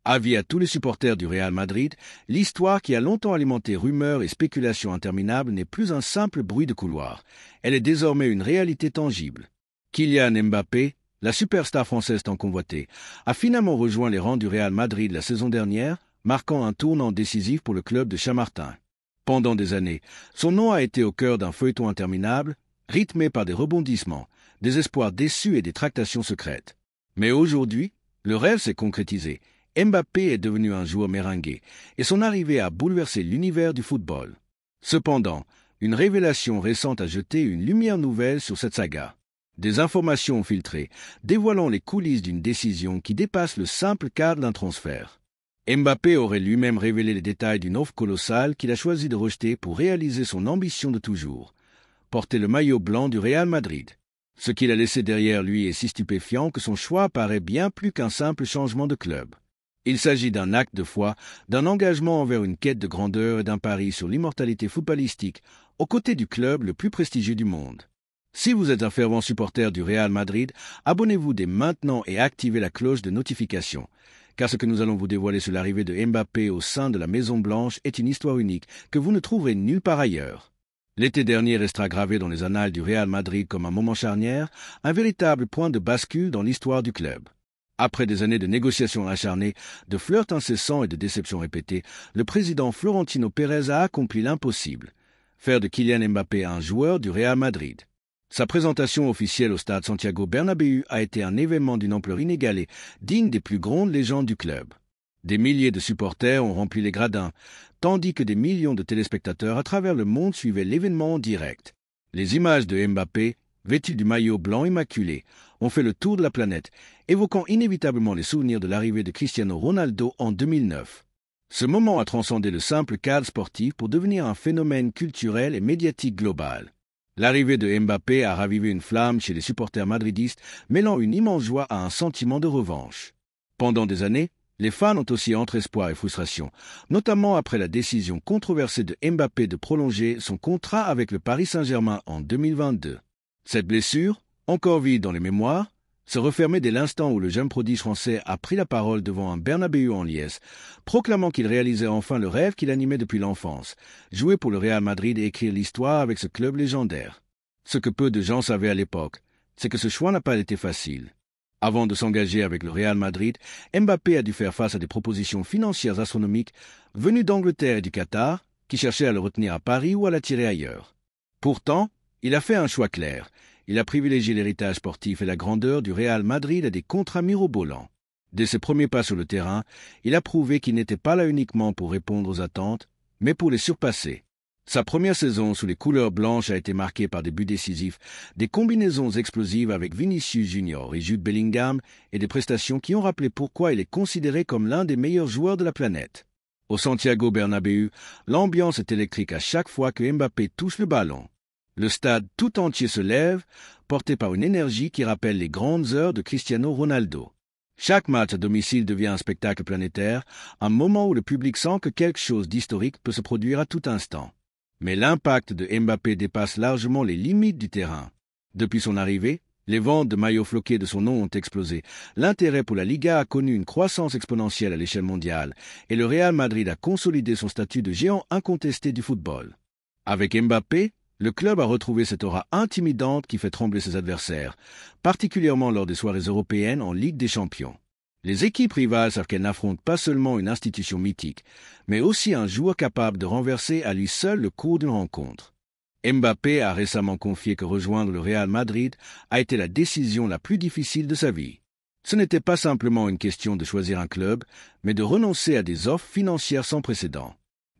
Avis à tous les supporters du Real Madrid, l'histoire qui a longtemps alimenté rumeurs et spéculations interminables n'est plus un simple bruit de couloir. Elle est désormais une réalité tangible. Kylian Mbappé, la superstar française tant convoitée, a finalement rejoint les rangs du Real Madrid la saison dernière, marquant un tournant décisif pour le club de Chamartin. Pendant des années, son nom a été au cœur d'un feuilleton interminable, rythmé par des rebondissements, des espoirs déçus et des tractations secrètes. Mais aujourd'hui, le rêve s'est concrétisé. Mbappé est devenu un joueur méringué, et son arrivée a bouleversé l'univers du football. Cependant, une révélation récente a jeté une lumière nouvelle sur cette saga. Des informations ont filtré, dévoilant les coulisses d'une décision qui dépasse le simple cadre d'un transfert. Mbappé aurait lui-même révélé les détails d'une offre colossale qu'il a choisi de rejeter pour réaliser son ambition de toujours, porter le maillot blanc du Real Madrid. Ce qu'il a laissé derrière lui est si stupéfiant que son choix paraît bien plus qu'un simple changement de club. Il s'agit d'un acte de foi, d'un engagement envers une quête de grandeur et d'un pari sur l'immortalité footballistique aux côtés du club le plus prestigieux du monde. Si vous êtes un fervent supporter du Real Madrid, abonnez-vous dès maintenant et activez la cloche de notification, car ce que nous allons vous dévoiler sur l'arrivée de Mbappé au sein de la Maison Blanche est une histoire unique que vous ne trouverez nulle part ailleurs. L'été dernier restera gravé dans les annales du Real Madrid comme un moment charnière, un véritable point de bascule dans l'histoire du club. Après des années de négociations acharnées, de flirts incessants et de déceptions répétées, le président Florentino Pérez a accompli l'impossible, faire de Kylian Mbappé un joueur du Real Madrid. Sa présentation officielle au stade Santiago Bernabéu a été un événement d'une ampleur inégalée, digne des plus grandes légendes du club. Des milliers de supporters ont rempli les gradins, tandis que des millions de téléspectateurs à travers le monde suivaient l'événement en direct. Les images de Mbappé, vêtu du maillot blanc immaculé, ont fait le tour de la planète, évoquant inévitablement les souvenirs de l'arrivée de Cristiano Ronaldo en 2009. Ce moment a transcendé le simple cadre sportif pour devenir un phénomène culturel et médiatique global. L'arrivée de Mbappé a ravivé une flamme chez les supporters madridistes, mêlant une immense joie à un sentiment de revanche. Pendant des années, les fans ont aussi entre espoir et frustration, notamment après la décision controversée de Mbappé de prolonger son contrat avec le Paris Saint-Germain en 2022. Cette blessure, encore vive dans les mémoires, se refermait dès l'instant où le jeune prodige français a pris la parole devant un Bernabéu en liesse, proclamant qu'il réalisait enfin le rêve qu'il animait depuis l'enfance, jouer pour le Real Madrid et écrire l'histoire avec ce club légendaire. Ce que peu de gens savaient à l'époque, c'est que ce choix n'a pas été facile. Avant de s'engager avec le Real Madrid, Mbappé a dû faire face à des propositions financières astronomiques venues d'Angleterre et du Qatar, qui cherchaient à le retenir à Paris ou à l'attirer ailleurs. Pourtant, il a fait un choix clair. Il a privilégié l'héritage sportif et la grandeur du Real Madrid à des contrats mirobolants. Dès ses premiers pas sur le terrain, il a prouvé qu'il n'était pas là uniquement pour répondre aux attentes, mais pour les surpasser. Sa première saison sous les couleurs blanches a été marquée par des buts décisifs, des combinaisons explosives avec Vinicius Junior et Jude Bellingham et des prestations qui ont rappelé pourquoi il est considéré comme l'un des meilleurs joueurs de la planète. Au Santiago Bernabéu, l'ambiance est électrique à chaque fois que Mbappé touche le ballon. Le stade tout entier se lève, porté par une énergie qui rappelle les grandes heures de Cristiano Ronaldo. Chaque match à domicile devient un spectacle planétaire, un moment où le public sent que quelque chose d'historique peut se produire à tout instant. Mais l'impact de Mbappé dépasse largement les limites du terrain. Depuis son arrivée, les ventes de maillots floqués de son nom ont explosé. L'intérêt pour la Liga a connu une croissance exponentielle à l'échelle mondiale, et le Real Madrid a consolidé son statut de géant incontesté du football. Avec Mbappé, le club a retrouvé cette aura intimidante qui fait trembler ses adversaires, particulièrement lors des soirées européennes en Ligue des Champions. Les équipes rivales savent qu'elles n'affrontent pas seulement une institution mythique, mais aussi un joueur capable de renverser à lui seul le cours d'une rencontre. Mbappé a récemment confié que rejoindre le Real Madrid a été la décision la plus difficile de sa vie. Ce n'était pas simplement une question de choisir un club, mais de renoncer à des offres financières sans précédent.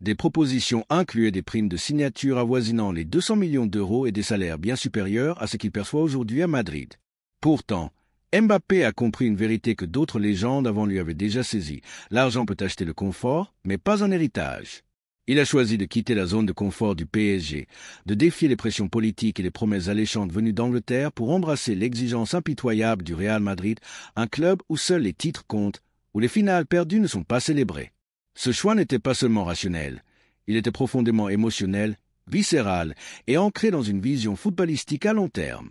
Des propositions incluaient des primes de signature avoisinant les 200 millions d'euros et des salaires bien supérieurs à ce qu'il perçoit aujourd'hui à Madrid. Pourtant, Mbappé a compris une vérité que d'autres légendes avant lui avaient déjà saisie. L'argent peut acheter le confort, mais pas un héritage. Il a choisi de quitter la zone de confort du PSG, de défier les pressions politiques et les promesses alléchantes venues d'Angleterre pour embrasser l'exigence impitoyable du Real Madrid, un club où seuls les titres comptent, où les finales perdues ne sont pas célébrées. Ce choix n'était pas seulement rationnel, il était profondément émotionnel, viscéral et ancré dans une vision footballistique à long terme.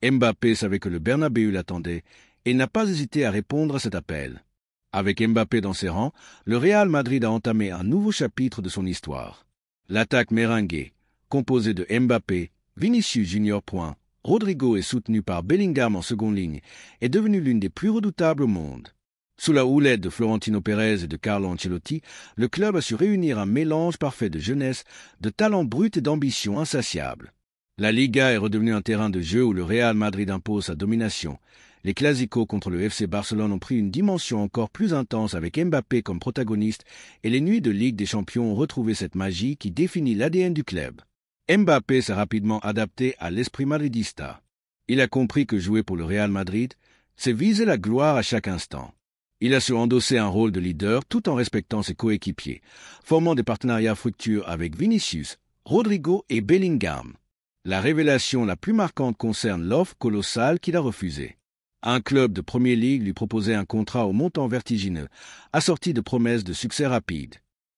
Mbappé savait que le Bernabéu l'attendait et n'a pas hésité à répondre à cet appel. Avec Mbappé dans ses rangs, le Real Madrid a entamé un nouveau chapitre de son histoire. L'attaque merengue, composée de Mbappé, Vinicius Junior. Rodrigo et soutenu par Bellingham en seconde ligne, est devenue l'une des plus redoutables au monde. Sous la houlette de Florentino Pérez et de Carlo Ancelotti, le club a su réunir un mélange parfait de jeunesse, de talent brut et d'ambition insatiable. La Liga est redevenue un terrain de jeu où le Real Madrid impose sa domination. Les Clásicos contre le FC Barcelone ont pris une dimension encore plus intense avec Mbappé comme protagoniste et les nuits de Ligue des Champions ont retrouvé cette magie qui définit l'ADN du club. Mbappé s'est rapidement adapté à l'esprit madridista. Il a compris que jouer pour le Real Madrid, c'est viser la gloire à chaque instant. Il a su endosser un rôle de leader tout en respectant ses coéquipiers, formant des partenariats fructueux avec Vinicius, Rodrigo et Bellingham. La révélation la plus marquante concerne l'offre colossale qu'il a refusée. Un club de Premier League lui proposait un contrat au montant vertigineux, assorti de promesses de succès rapide.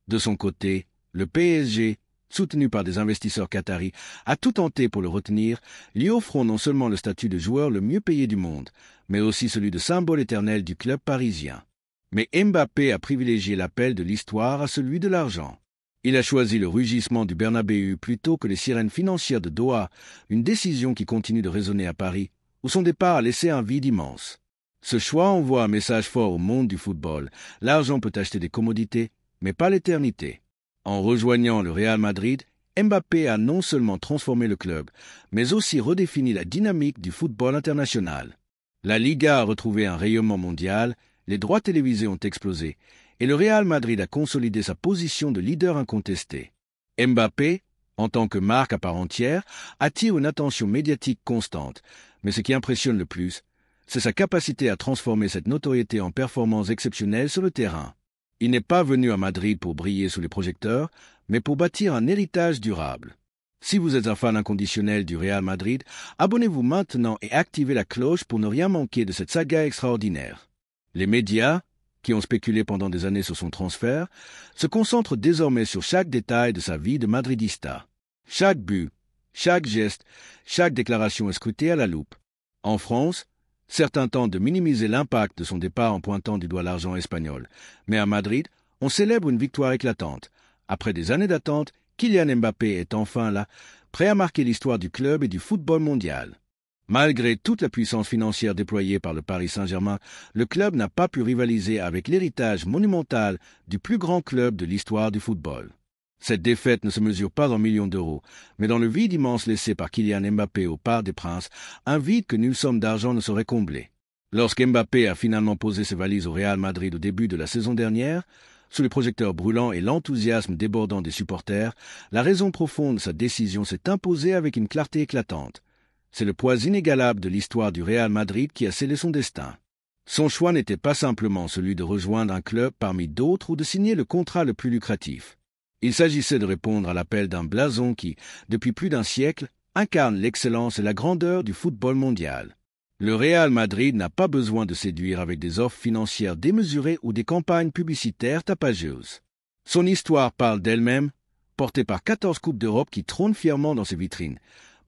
De son côté, le PSG, soutenu par des investisseurs qataris, a tout tenté pour le retenir, lui offrant non seulement le statut de joueur le mieux payé du monde, mais aussi celui de symbole éternel du club parisien. Mais Mbappé a privilégié l'appel de l'histoire à celui de l'argent. Il a choisi le rugissement du Bernabéu plutôt que les sirènes financières de Doha, une décision qui continue de résonner à Paris, où son départ a laissé un vide immense. Ce choix envoie un message fort au monde du football. L'argent peut acheter des commodités, mais pas l'éternité. En rejoignant le Real Madrid, Mbappé a non seulement transformé le club, mais aussi redéfini la dynamique du football international. La Liga a retrouvé un rayonnement mondial, les droits télévisés ont explosé, et le Real Madrid a consolidé sa position de leader incontesté. Mbappé, en tant que marque à part entière, attire une attention médiatique constante, mais ce qui impressionne le plus, c'est sa capacité à transformer cette notoriété en performances exceptionnelles sur le terrain. Il n'est pas venu à Madrid pour briller sous les projecteurs, mais pour bâtir un héritage durable. Si vous êtes un fan inconditionnel du Real Madrid, abonnez-vous maintenant et activez la cloche pour ne rien manquer de cette saga extraordinaire. Les médias, qui ont spéculé pendant des années sur son transfert, se concentrent désormais sur chaque détail de sa vie de madridista. Chaque but, chaque geste, chaque déclaration est scrutée à la loupe. En France, certains tentent de minimiser l'impact de son départ en pointant du doigt l'argent espagnol. Mais à Madrid, on célèbre une victoire éclatante. Après des années d'attente, Kylian Mbappé est enfin là, prêt à marquer l'histoire du club et du football mondial. Malgré toute la puissance financière déployée par le Paris Saint-Germain, le club n'a pas pu rivaliser avec l'héritage monumental du plus grand club de l'histoire du football. Cette défaite ne se mesure pas en millions d'euros, mais dans le vide immense laissé par Kylian Mbappé au Parc des Princes, un vide que nulle somme d'argent ne saurait combler. Lorsqu'Mbappé a finalement posé ses valises au Real Madrid au début de la saison dernière, sous les projecteurs brûlants et l'enthousiasme débordant des supporters, la raison profonde de sa décision s'est imposée avec une clarté éclatante. C'est le poids inégalable de l'histoire du Real Madrid qui a scellé son destin. Son choix n'était pas simplement celui de rejoindre un club parmi d'autres ou de signer le contrat le plus lucratif. Il s'agissait de répondre à l'appel d'un blason qui, depuis plus d'un siècle, incarne l'excellence et la grandeur du football mondial. Le Real Madrid n'a pas besoin de séduire avec des offres financières démesurées ou des campagnes publicitaires tapageuses. Son histoire parle d'elle-même, portée par 14 Coupes d'Europe qui trônent fièrement dans ses vitrines,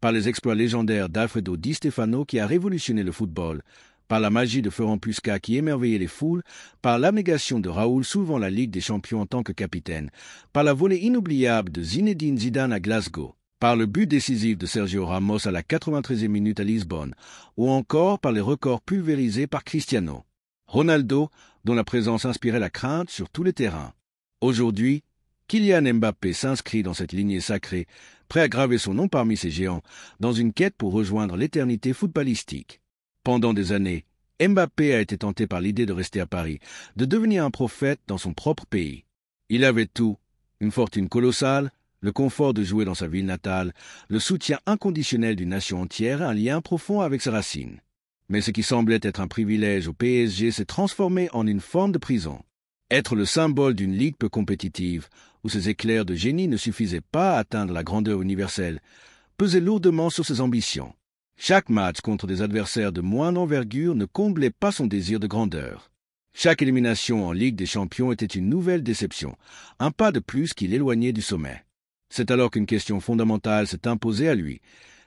par les exploits légendaires d'Alfredo Di Stefano qui a révolutionné le football, par la magie de Florent Puskas qui émerveillait les foules, par l'abnégation de Raoul soulevant la Ligue des Champions en tant que capitaine, par la volée inoubliable de Zinedine Zidane à Glasgow, par le but décisif de Sergio Ramos à la 93e minute à Lisbonne, ou encore par les records pulvérisés par Cristiano Ronaldo, dont la présence inspirait la crainte sur tous les terrains. Aujourd'hui, Kylian Mbappé s'inscrit dans cette lignée sacrée, prêt à graver son nom parmi ces géants, dans une quête pour rejoindre l'éternité footballistique. Pendant des années, Mbappé a été tenté par l'idée de rester à Paris, de devenir un prophète dans son propre pays. Il avait tout, une fortune colossale, le confort de jouer dans sa ville natale, le soutien inconditionnel d'une nation entière et un lien profond avec ses racines. Mais ce qui semblait être un privilège au PSG s'est transformé en une forme de prison. Être le symbole d'une ligue peu compétitive, où ses éclairs de génie ne suffisaient pas à atteindre la grandeur universelle, pesait lourdement sur ses ambitions. Chaque match contre des adversaires de moindre envergure ne comblait pas son désir de grandeur. Chaque élimination en Ligue des Champions était une nouvelle déception, un pas de plus qui l'éloignait du sommet. C'est alors qu'une question fondamentale s'est imposée à lui.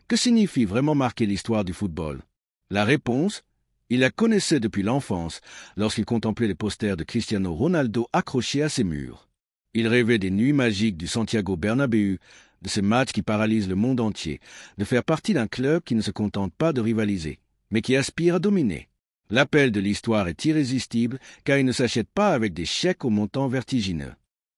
Que signifie vraiment marquer l'histoire du football ? La réponse ? Il la connaissait depuis l'enfance, lorsqu'il contemplait les posters de Cristiano Ronaldo accrochés à ses murs. Il rêvait des nuits magiques du Santiago Bernabéu, de ces matchs qui paralysent le monde entier, de faire partie d'un club qui ne se contente pas de rivaliser, mais qui aspire à dominer. L'appel de l'histoire est irrésistible, car il ne s'achète pas avec des chèques au montant vertigineux.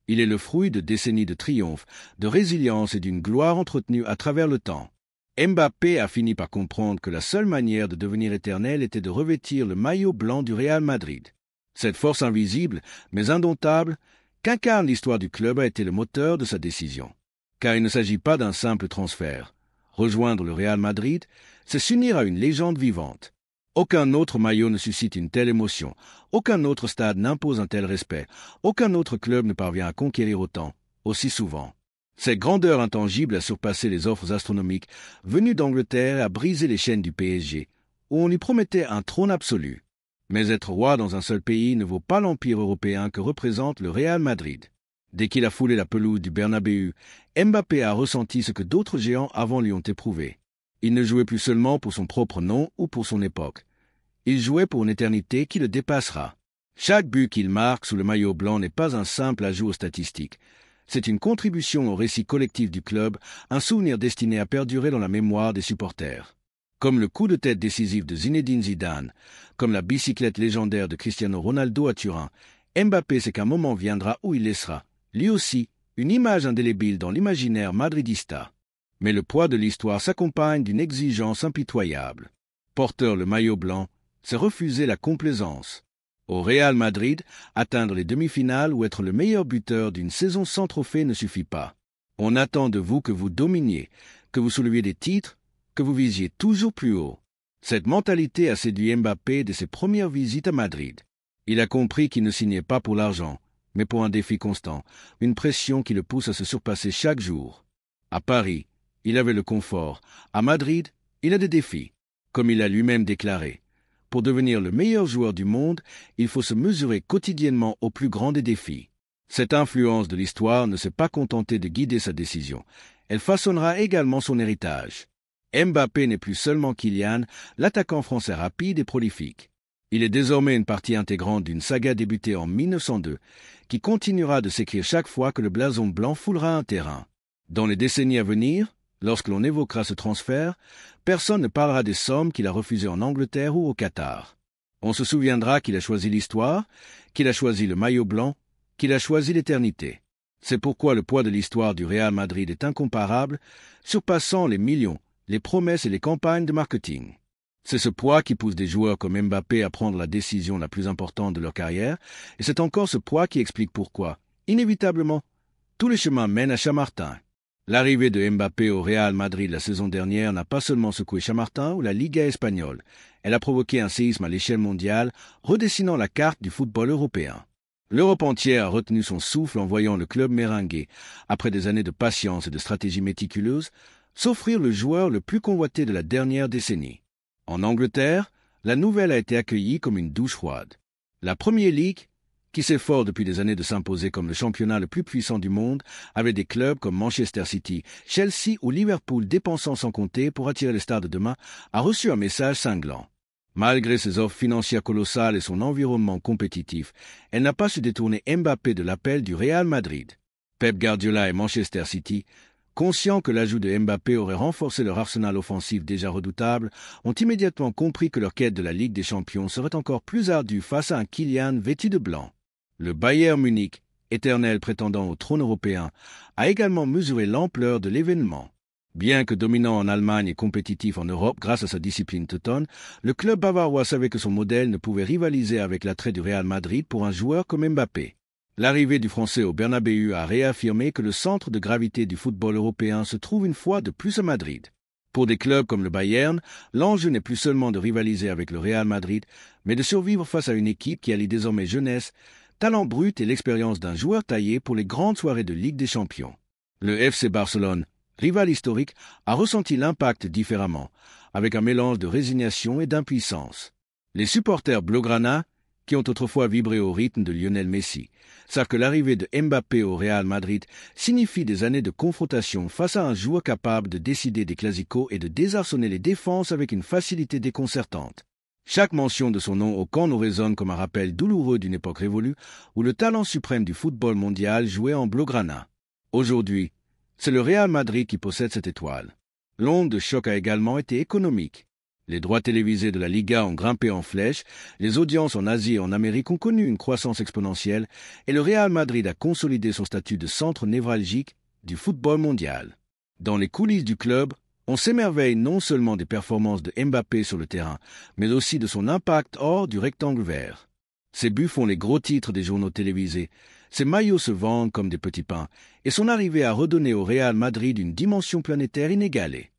Il est le fruit de décennies de triomphe, de résilience et d'une gloire entretenue à travers le temps. Mbappé a fini par comprendre que la seule manière de devenir éternel était de revêtir le maillot blanc du Real Madrid. Cette force invisible, mais indomptable, qu'incarne l'histoire du club a été le moteur de sa décision. Car il ne s'agit pas d'un simple transfert. Rejoindre le Real Madrid, c'est s'unir à une légende vivante. Aucun autre maillot ne suscite une telle émotion, aucun autre stade n'impose un tel respect, aucun autre club ne parvient à conquérir autant, aussi souvent. Cette grandeur intangible a surpassé les offres astronomiques venues d'Angleterre et a brisé les chaînes du PSG, où on lui promettait un trône absolu. Mais être roi dans un seul pays ne vaut pas l'empire européen que représente le Real Madrid. Dès qu'il a foulé la pelouse du Bernabéu, Mbappé a ressenti ce que d'autres géants avant lui ont éprouvé. Il ne jouait plus seulement pour son propre nom ou pour son époque. Il jouait pour une éternité qui le dépassera. Chaque but qu'il marque sous le maillot blanc n'est pas un simple ajout aux statistiques. C'est une contribution au récit collectif du club, un souvenir destiné à perdurer dans la mémoire des supporters. Comme le coup de tête décisif de Zinedine Zidane, comme la bicyclette légendaire de Cristiano Ronaldo à Turin, Mbappé sait qu'un moment viendra où il laissera, lui aussi, une image indélébile dans l'imaginaire madridista. Mais le poids de l'histoire s'accompagne d'une exigence impitoyable. Porteur le maillot blanc, c'est refuser la complaisance. Au Real Madrid, atteindre les demi-finales ou être le meilleur buteur d'une saison sans trophée ne suffit pas. On attend de vous que vous dominiez, que vous souleviez des titres, que vous visiez toujours plus haut. Cette mentalité a séduit Mbappé dès ses premières visites à Madrid. Il a compris qu'il ne signait pas pour l'argent, mais pour un défi constant, une pression qui le pousse à se surpasser chaque jour. À Paris, il avait le confort. À Madrid, il a des défis. Comme il a lui-même déclaré, pour devenir le meilleur joueur du monde, il faut se mesurer quotidiennement au plus grand des défis. Cette influence de l'histoire ne s'est pas contentée de guider sa décision. Elle façonnera également son héritage. Mbappé n'est plus seulement Kylian, l'attaquant français rapide et prolifique. Il est désormais une partie intégrante d'une saga débutée en 1902, qui continuera de s'écrire chaque fois que le blason blanc foulera un terrain. Dans les décennies à venir, lorsque l'on évoquera ce transfert, personne ne parlera des sommes qu'il a refusées en Angleterre ou au Qatar. On se souviendra qu'il a choisi l'histoire, qu'il a choisi le maillot blanc, qu'il a choisi l'éternité. C'est pourquoi le poids de l'histoire du Real Madrid est incomparable, surpassant les millions, les promesses et les campagnes de marketing. C'est ce poids qui pousse des joueurs comme Mbappé à prendre la décision la plus importante de leur carrière, et c'est encore ce poids qui explique pourquoi, inévitablement, tous les chemins mènent à Chamartin. L'arrivée de Mbappé au Real Madrid la saison dernière n'a pas seulement secoué Chamartin ou la Liga espagnole, elle a provoqué un séisme à l'échelle mondiale, redessinant la carte du football européen. L'Europe entière a retenu son souffle en voyant le club merengue, après des années de patience et de stratégie méticuleuse, s'offrir le joueur le plus convoité de la dernière décennie. En Angleterre, la nouvelle a été accueillie comme une douche froide. La Premier League, qui s'efforce depuis des années de s'imposer comme le championnat le plus puissant du monde, avec des clubs comme Manchester City, Chelsea ou Liverpool dépensant sans compter pour attirer les stars de demain, a reçu un message cinglant. Malgré ses offres financières colossales et son environnement compétitif, elle n'a pas su détourner Mbappé de l'appel du Real Madrid. Pep Guardiola et Manchester City, conscients que l'ajout de Mbappé aurait renforcé leur arsenal offensif déjà redoutable, ont immédiatement compris que leur quête de la Ligue des Champions serait encore plus ardue face à un Kylian vêtu de blanc. Le Bayern Munich, éternel prétendant au trône européen, a également mesuré l'ampleur de l'événement. Bien que dominant en Allemagne et compétitif en Europe grâce à sa discipline teutonne, le club bavarois savait que son modèle ne pouvait rivaliser avec l'attrait du Real Madrid pour un joueur comme Mbappé. L'arrivée du Français au Bernabéu a réaffirmé que le centre de gravité du football européen se trouve une fois de plus à Madrid. Pour des clubs comme le Bayern, l'enjeu n'est plus seulement de rivaliser avec le Real Madrid, mais de survivre face à une équipe qui allie désormais jeunesse, talent brut et l'expérience d'un joueur taillé pour les grandes soirées de Ligue des Champions. Le FC Barcelone, rival historique, a ressenti l'impact différemment, avec un mélange de résignation et d'impuissance. Les supporters blaugrana, qui ont autrefois vibré au rythme de Lionel Messi, savent que l'arrivée de Mbappé au Real Madrid signifie des années de confrontation face à un joueur capable de décider des clasicos et de désarçonner les défenses avec une facilité déconcertante. Chaque mention de son nom au camp nous résonne comme un rappel douloureux d'une époque révolue où le talent suprême du football mondial jouait en blaugrana. Aujourd'hui, c'est le Real Madrid qui possède cette étoile. L'onde de choc a également été économique. Les droits télévisés de la Liga ont grimpé en flèche, les audiences en Asie et en Amérique ont connu une croissance exponentielle et le Real Madrid a consolidé son statut de centre névralgique du football mondial. Dans les coulisses du club, on s'émerveille non seulement des performances de Mbappé sur le terrain, mais aussi de son impact hors du rectangle vert. Ses buts font les gros titres des journaux télévisés, ses maillots se vendent comme des petits pains, et son arrivée a redonné au Real Madrid une dimension planétaire inégalée.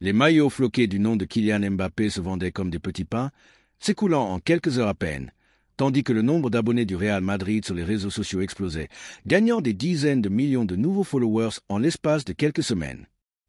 Les maillots floqués du nom de Kylian Mbappé se vendaient comme des petits pains, s'écoulant en quelques heures à peine, tandis que le nombre d'abonnés du Real Madrid sur les réseaux sociaux explosait, gagnant des dizaines de millions de nouveaux followers en l'espace de quelques semaines.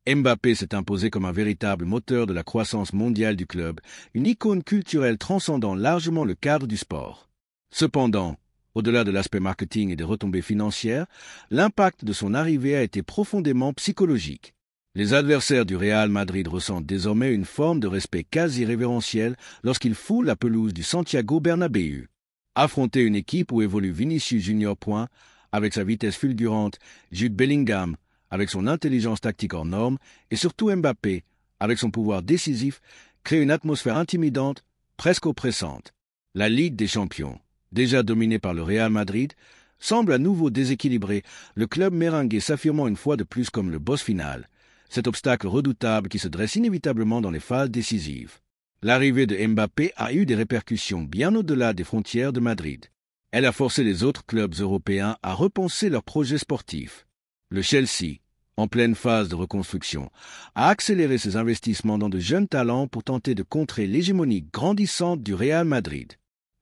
Mbappé s'est imposé comme un véritable moteur de la croissance mondiale du club, une icône culturelle transcendant largement le cadre du sport. Cependant, au-delà de l'aspect marketing et des retombées financières, l'impact de son arrivée a été profondément psychologique. Les adversaires du Real Madrid ressentent désormais une forme de respect quasi révérentiel lorsqu'ils foulent la pelouse du Santiago Bernabéu. Affronter une équipe où évolue Vinicius Junior Point, avec sa vitesse fulgurante, Jude Bellingham, avec son intelligence tactique hors norme, et surtout Mbappé, avec son pouvoir décisif, crée une atmosphère intimidante, presque oppressante. La Ligue des Champions, déjà dominée par le Real Madrid, semble à nouveau déséquilibrée, le club méringué s'affirmant une fois de plus comme le boss final. Cet obstacle redoutable qui se dresse inévitablement dans les phases décisives. L'arrivée de Mbappé a eu des répercussions bien au-delà des frontières de Madrid. Elle a forcé les autres clubs européens à repenser leurs projets sportifs. Le Chelsea, en pleine phase de reconstruction, a accéléré ses investissements dans de jeunes talents pour tenter de contrer l'hégémonie grandissante du Real Madrid.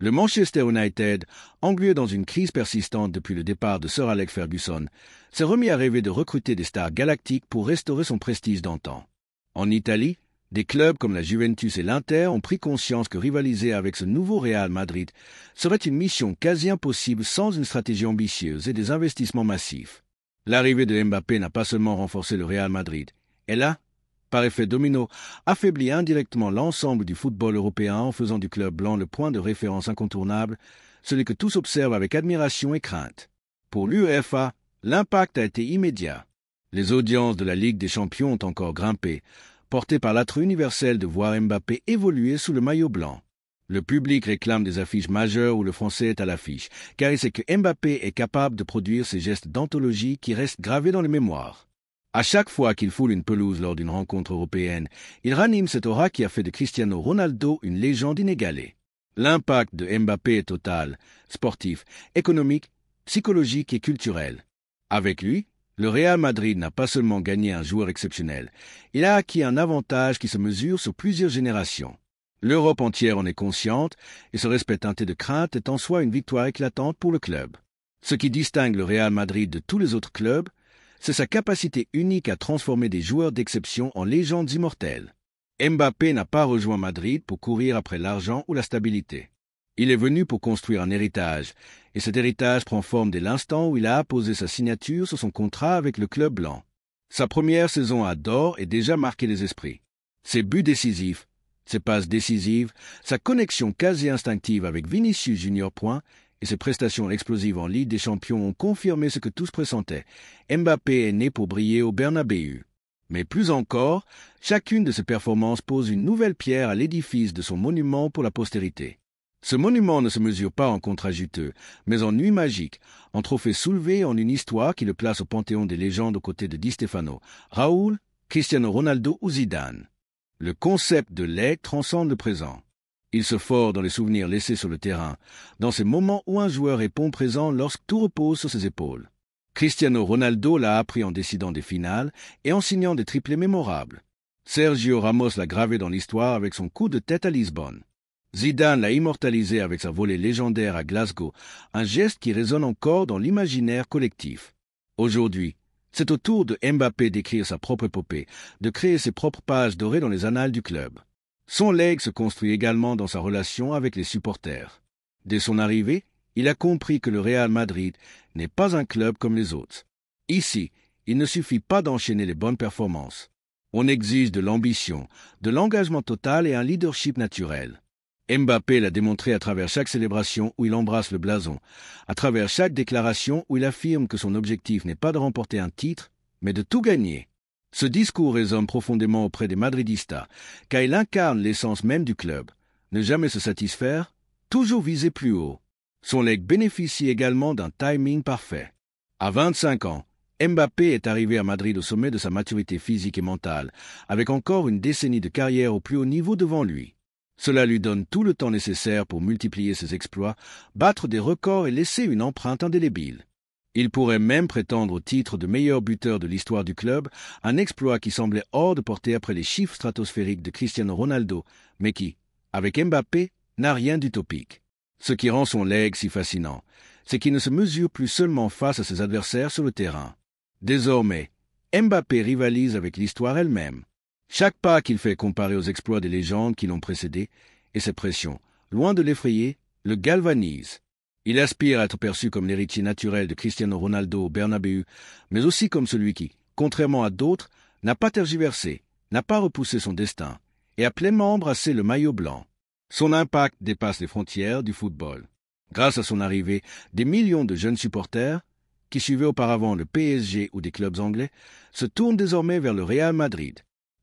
Le Manchester United, englué dans une crise persistante depuis le départ de Sir Alex Ferguson, s'est remis à rêver de recruter des stars galactiques pour restaurer son prestige d'antan. En Italie, des clubs comme la Juventus et l'Inter ont pris conscience que rivaliser avec ce nouveau Real Madrid serait une mission quasi impossible sans une stratégie ambitieuse et des investissements massifs. L'arrivée de Mbappé n'a pas seulement renforcé le Real Madrid, elle a, par effet domino, affaiblit indirectement l'ensemble du football européen en faisant du club blanc le point de référence incontournable, celui que tous observent avec admiration et crainte. Pour l'UEFA, l'impact a été immédiat. Les audiences de la Ligue des Champions ont encore grimpé, portées par l'attrait universel de voir Mbappé évoluer sous le maillot blanc. Le public réclame des affiches majeures où le français est à l'affiche, car il sait que Mbappé est capable de produire ces gestes d'anthologie qui restent gravés dans les mémoires. À chaque fois qu'il foule une pelouse lors d'une rencontre européenne, il ranime cette aura qui a fait de Cristiano Ronaldo une légende inégalée. L'impact de Mbappé est total, sportif, économique, psychologique et culturel. Avec lui, le Real Madrid n'a pas seulement gagné un joueur exceptionnel, il a acquis un avantage qui se mesure sur plusieurs générations. L'Europe entière en est consciente, et ce respect teinté de crainte est en soi une victoire éclatante pour le club. Ce qui distingue le Real Madrid de tous les autres clubs, c'est sa capacité unique à transformer des joueurs d'exception en légendes immortelles. Mbappé n'a pas rejoint Madrid pour courir après l'argent ou la stabilité. Il est venu pour construire un héritage, et cet héritage prend forme dès l'instant où il a apposé sa signature sur son contrat avec le club blanc. Sa première saison à d'or est déjà marqué les esprits. Ses buts décisifs, ses passes décisives, sa connexion quasi instinctive avec Vinicius Junior Point et ses prestations explosives en Ligue des Champions ont confirmé ce que tous pressentaient. Mbappé est né pour briller au Bernabéu. Mais plus encore, chacune de ses performances pose une nouvelle pierre à l'édifice de son monument pour la postérité. Ce monument ne se mesure pas en contrat juteux, mais en nuit magique, en trophée soulevé en une histoire qui le place au panthéon des légendes aux côtés de Di Stefano, Raoul, Cristiano Ronaldo ou Zidane. Le concept de l'aigle transcende le présent. Il se ford dans les souvenirs laissés sur le terrain, dans ces moments où un joueur répond présent lorsque tout repose sur ses épaules. Cristiano Ronaldo l'a appris en décidant des finales et en signant des triplés mémorables. Sergio Ramos l'a gravé dans l'histoire avec son coup de tête à Lisbonne. Zidane l'a immortalisé avec sa volée légendaire à Glasgow, un geste qui résonne encore dans l'imaginaire collectif. Aujourd'hui, c'est au tour de Mbappé d'écrire sa propre épopée, de créer ses propres pages dorées dans les annales du club. Son legs se construit également dans sa relation avec les supporters. Dès son arrivée, il a compris que le Real Madrid n'est pas un club comme les autres. Ici, il ne suffit pas d'enchaîner les bonnes performances. On exige de l'ambition, de l'engagement total et un leadership naturel. Mbappé l'a démontré à travers chaque célébration où il embrasse le blason, à travers chaque déclaration où il affirme que son objectif n'est pas de remporter un titre, mais de tout gagner. Ce discours résonne profondément auprès des Madridistas, car il incarne l'essence même du club. Ne jamais se satisfaire, toujours viser plus haut. Son legs bénéficie également d'un timing parfait. À 25 ans, Mbappé est arrivé à Madrid au sommet de sa maturité physique et mentale, avec encore une décennie de carrière au plus haut niveau devant lui. Cela lui donne tout le temps nécessaire pour multiplier ses exploits, battre des records et laisser une empreinte indélébile. Il pourrait même prétendre au titre de meilleur buteur de l'histoire du club, un exploit qui semblait hors de portée après les chiffres stratosphériques de Cristiano Ronaldo, mais qui, avec Mbappé, n'a rien d'utopique. Ce qui rend son legs si fascinant, c'est qu'il ne se mesure plus seulement face à ses adversaires sur le terrain. Désormais, Mbappé rivalise avec l'histoire elle-même. Chaque pas qu'il fait comparé aux exploits des légendes qui l'ont précédé, et ses pressions, loin de l'effrayer, le galvanise. Il aspire à être perçu comme l'héritier naturel de Cristiano Ronaldo au Bernabéu, mais aussi comme celui qui, contrairement à d'autres, n'a pas tergiversé, n'a pas repoussé son destin, et a pleinement embrassé le maillot blanc. Son impact dépasse les frontières du football. Grâce à son arrivée, des millions de jeunes supporters, qui suivaient auparavant le PSG ou des clubs anglais, se tournent désormais vers le Real Madrid.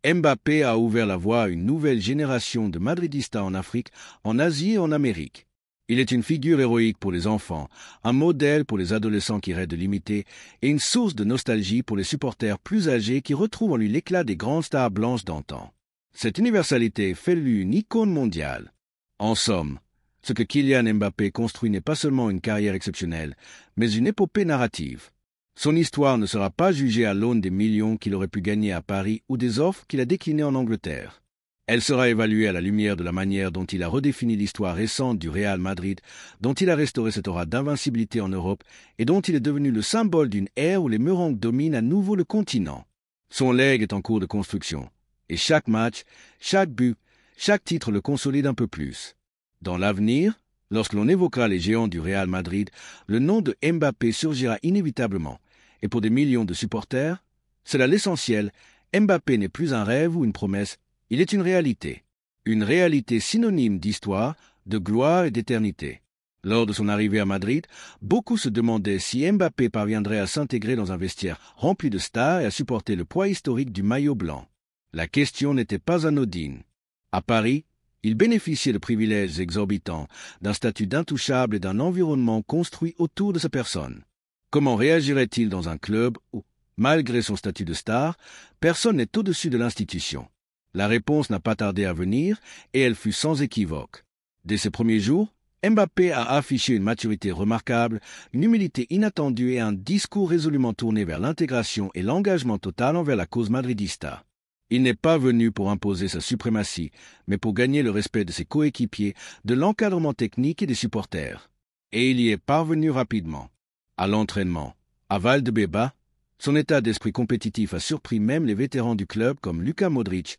Mbappé a ouvert la voie à une nouvelle génération de Madridistas en Afrique, en Asie et en Amérique. Il est une figure héroïque pour les enfants, un modèle pour les adolescents qui rêvent de l'imiter et une source de nostalgie pour les supporters plus âgés qui retrouvent en lui l'éclat des grandes stars blanches d'antan. Cette universalité fait de lui une icône mondiale. En somme, ce que Kylian Mbappé construit n'est pas seulement une carrière exceptionnelle, mais une épopée narrative. Son histoire ne sera pas jugée à l'aune des millions qu'il aurait pu gagner à Paris ou des offres qu'il a déclinées en Angleterre. Elle sera évaluée à la lumière de la manière dont il a redéfini l'histoire récente du Real Madrid, dont il a restauré cette aura d'invincibilité en Europe et dont il est devenu le symbole d'une ère où les Merengues dominent à nouveau le continent. Son legs est en cours de construction, et chaque match, chaque but, chaque titre le consolide un peu plus. Dans l'avenir, lorsque l'on évoquera les géants du Real Madrid, le nom de Mbappé surgira inévitablement, et pour des millions de supporters, c'est là l'essentiel, Mbappé n'est plus un rêve ou une promesse, il est une réalité synonyme d'histoire, de gloire et d'éternité. Lors de son arrivée à Madrid, beaucoup se demandaient si Mbappé parviendrait à s'intégrer dans un vestiaire rempli de stars et à supporter le poids historique du maillot blanc. La question n'était pas anodine. À Paris, il bénéficiait de privilèges exorbitants, d'un statut d'intouchable et d'un environnement construit autour de sa personne. Comment réagirait-il dans un club où, malgré son statut de star, personne n'est au-dessus de l'institution? La réponse n'a pas tardé à venir et elle fut sans équivoque. Dès ses premiers jours, Mbappé a affiché une maturité remarquable, une humilité inattendue et un discours résolument tourné vers l'intégration et l'engagement total envers la cause madridista. Il n'est pas venu pour imposer sa suprématie, mais pour gagner le respect de ses coéquipiers, de l'encadrement technique et des supporters. Et il y est parvenu rapidement. À l'entraînement, à Valdebebas, son état d'esprit compétitif a surpris même les vétérans du club comme Luka Modric,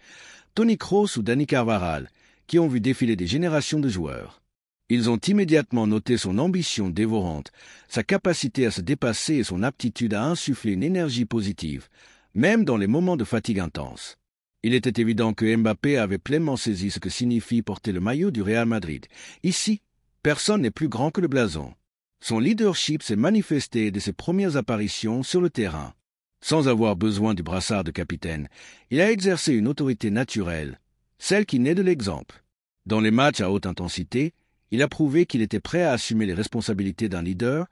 Toni Kroos ou Dani Carvajal, qui ont vu défiler des générations de joueurs. Ils ont immédiatement noté son ambition dévorante, sa capacité à se dépasser et son aptitude à insuffler une énergie positive, même dans les moments de fatigue intense. Il était évident que Mbappé avait pleinement saisi ce que signifie porter le maillot du Real Madrid. Ici, personne n'est plus grand que le blason. Son leadership s'est manifesté dès ses premières apparitions sur le terrain. Sans avoir besoin du brassard de capitaine, il a exercé une autorité naturelle, celle qui naît de l'exemple. Dans les matchs à haute intensité, il a prouvé qu'il était prêt à assumer les responsabilités d'un leader,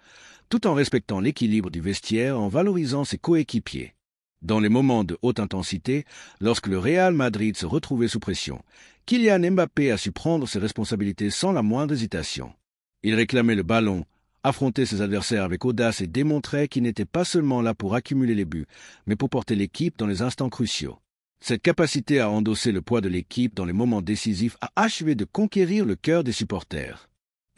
tout en respectant l'équilibre du vestiaire en valorisant ses coéquipiers. Dans les moments de haute intensité, lorsque le Real Madrid se retrouvait sous pression, Kylian Mbappé a su prendre ses responsabilités sans la moindre hésitation. Il réclamait le ballon, affrontait ses adversaires avec audace et démontrait qu'il n'était pas seulement là pour accumuler les buts, mais pour porter l'équipe dans les instants cruciaux. Cette capacité à endosser le poids de l'équipe dans les moments décisifs a achevé de conquérir le cœur des supporters.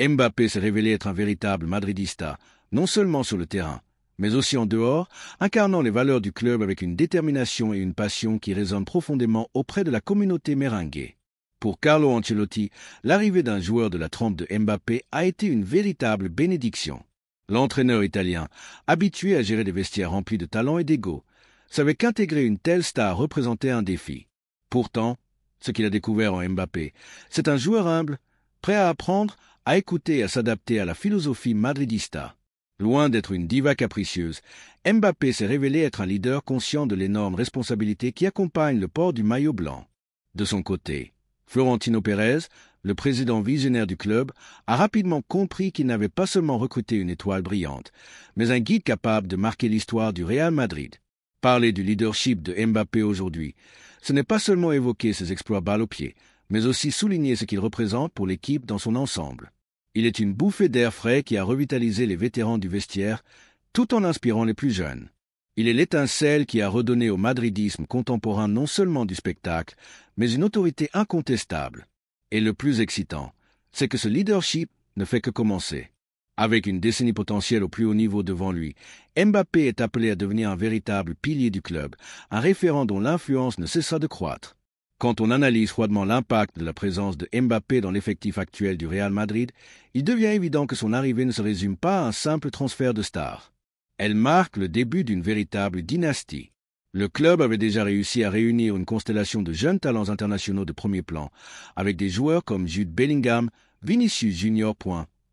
Mbappé s'est révélé être un véritable madridista, non seulement sur le terrain, mais aussi en dehors, incarnant les valeurs du club avec une détermination et une passion qui résonnent profondément auprès de la communauté merengue. Pour Carlo Ancelotti, l'arrivée d'un joueur de la trempe de Mbappé a été une véritable bénédiction. L'entraîneur italien, habitué à gérer des vestiaires remplis de talent et d'ego, savait qu'intégrer une telle star représentait un défi. Pourtant, ce qu'il a découvert en Mbappé, c'est un joueur humble, prêt à apprendre, à écouter et à s'adapter à la philosophie madridista. Loin d'être une diva capricieuse, Mbappé s'est révélé être un leader conscient de l'énorme responsabilité qui accompagne le port du maillot blanc. De son côté, Florentino Pérez, le président visionnaire du club, a rapidement compris qu'il n'avait pas seulement recruté une étoile brillante, mais un guide capable de marquer l'histoire du Real Madrid. Parler du leadership de Mbappé aujourd'hui, ce n'est pas seulement évoquer ses exploits balle au pied, mais aussi souligner ce qu'il représente pour l'équipe dans son ensemble. Il est une bouffée d'air frais qui a revitalisé les vétérans du vestiaire, tout en inspirant les plus jeunes. Il est l'étincelle qui a redonné au madridisme contemporain non seulement du spectacle, mais une autorité incontestable. Et le plus excitant, c'est que ce leadership ne fait que commencer. Avec une décennie potentielle au plus haut niveau devant lui, Mbappé est appelé à devenir un véritable pilier du club, un référent dont l'influence ne cessera de croître. Quand on analyse froidement l'impact de la présence de Mbappé dans l'effectif actuel du Real Madrid, il devient évident que son arrivée ne se résume pas à un simple transfert de stars. Elle marque le début d'une véritable dynastie. Le club avait déjà réussi à réunir une constellation de jeunes talents internationaux de premier plan, avec des joueurs comme Jude Bellingham, Vinicius Junior,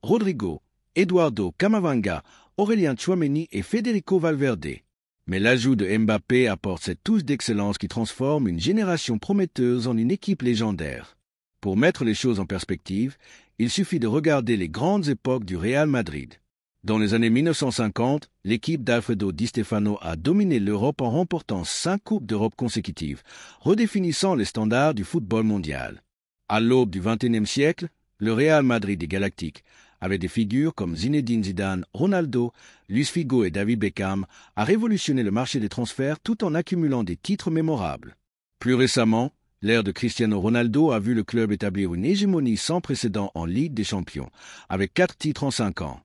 Rodrigo, Eduardo Camavinga, Aurélien Tchouaméni et Federico Valverde. Mais l'ajout de Mbappé apporte cette touche d'excellence qui transforme une génération prometteuse en une équipe légendaire. Pour mettre les choses en perspective, il suffit de regarder les grandes époques du Real Madrid. Dans les années 1950, l'équipe d'Alfredo Di Stefano a dominé l'Europe en remportant 5 Coupes d'Europe consécutives, redéfinissant les standards du football mondial. À l'aube du XXIe siècle, le Real Madrid des Galactiques, avec des figures comme Zinedine Zidane, Ronaldo, Luis Figo et David Beckham, a révolutionné le marché des transferts tout en accumulant des titres mémorables. Plus récemment, l'ère de Cristiano Ronaldo a vu le club établir une hégémonie sans précédent en Ligue des Champions, avec 4 titres en 5 ans.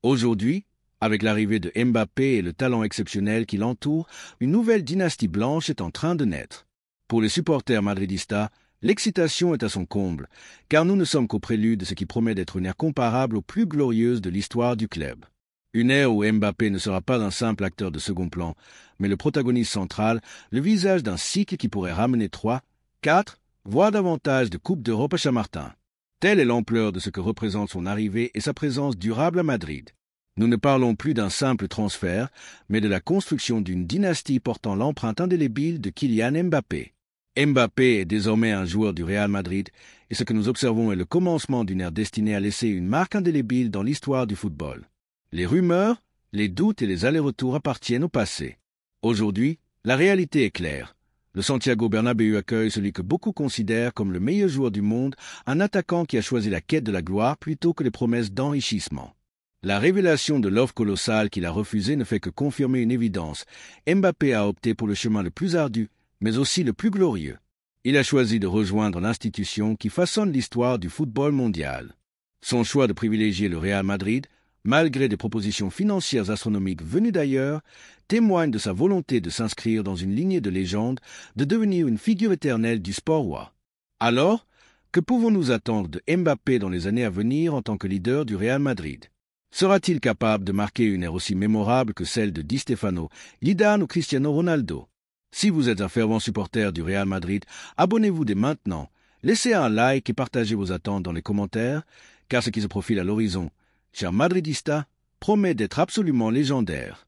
Aujourd'hui, avec l'arrivée de Mbappé et le talent exceptionnel qui l'entoure, une nouvelle dynastie blanche est en train de naître. Pour les supporters madridistas, l'excitation est à son comble, car nous ne sommes qu'au prélude de ce qui promet d'être une ère comparable aux plus glorieuses de l'histoire du club. Une ère où Mbappé ne sera pas un simple acteur de second plan, mais le protagoniste central, le visage d'un cycle qui pourrait ramener 3, 4, voire davantage de Coupes d'Europe à Chamartin. Telle est l'ampleur de ce que représente son arrivée et sa présence durable à Madrid. Nous ne parlons plus d'un simple transfert, mais de la construction d'une dynastie portant l'empreinte indélébile de Kylian Mbappé. Mbappé est désormais un joueur du Real Madrid, et ce que nous observons est le commencement d'une ère destinée à laisser une marque indélébile dans l'histoire du football. Les rumeurs, les doutes et les allers-retours appartiennent au passé. Aujourd'hui, la réalité est claire. Le Santiago Bernabéu accueille celui que beaucoup considèrent comme le meilleur joueur du monde, un attaquant qui a choisi la quête de la gloire plutôt que les promesses d'enrichissement. La révélation de l'offre colossale qu'il a refusée ne fait que confirmer une évidence. Mbappé a opté pour le chemin le plus ardu, mais aussi le plus glorieux. Il a choisi de rejoindre l'institution qui façonne l'histoire du football mondial. Son choix de privilégier le Real Madrid, malgré des propositions financières astronomiques venues d'ailleurs, témoigne de sa volonté de s'inscrire dans une lignée de légende, de devenir une figure éternelle du sport roi. Alors, que pouvons-nous attendre de Mbappé dans les années à venir en tant que leader du Real Madrid? Sera-t-il capable de marquer une ère aussi mémorable que celle de Di Stefano, Zidane ou Cristiano Ronaldo? Si vous êtes un fervent supporter du Real Madrid, abonnez-vous dès maintenant, laissez un like et partagez vos attentes dans les commentaires, car ce qui se profile à l'horizon, cher madridista, promet d'être absolument légendaire.